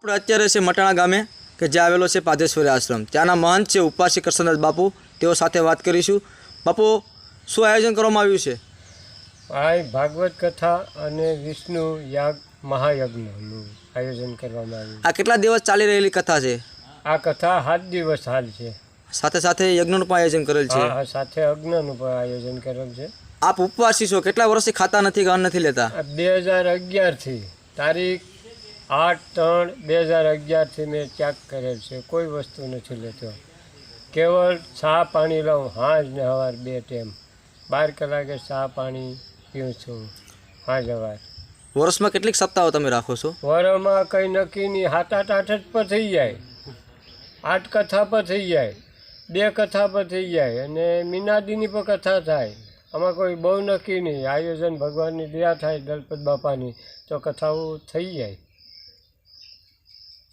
આપણે અત્યારે છે મટાણા ગામે કે જે આવેલો છે પાધેશ્વરી આશ્રમ, ત્યાંના મહંત છે ઉપાસી કરશનદાસ બાપુ, તેઓ સાથે વાત કરીશું. બાપુ, શું આયોજન કરવામાં આવ્યું છે? આ ભાગવત કથા અને વિષ્ણુ યાગ મહાયજ્ઞનું આયોજન કરવામાં આવ્યું. આ કેટલા દિવસ ચાલી રહેલી કથા છે? આ કથા 7 દિવસ હાલ છે. સાથે સાથે યજ્ઞનું પણ આયોજન કરેલ છે. હા, સાથે યજ્ઞનું પણ આયોજન કરેલ છે. આપ ઉપવાસી છો, કેટલા વર્ષથી ખાતા નથી કે અન્ન નથી લેતા? 2011થી તારીખ 8/3/2011થી મેં ત્યાગ કરેલ છે. કોઈ વસ્તુ નથી લેતો. કેવળ ચા પાણી લઉં, સાંજ ને સવાર 2 ટાઈમ. 12 કલાકે ચા પાણી પીઉં છું, સાંજ સવાર. વર્ષમાં કેટલીક સપ્તાહો તમે રાખો છો? વરમાં કંઈ નક્કી નહીં, 7-8 જ પર થઈ જાય. 8 કથા પર થઈ જાય, 2 કથા પર થઈ જાય અને મીનાદીની પર કથા થાય. આમાં કોઈ બહુ નક્કી નહીં. આયોજન ભગવાનની દયા થાય, દલપત બાપાની, તો કથાઓ થઈ જાય.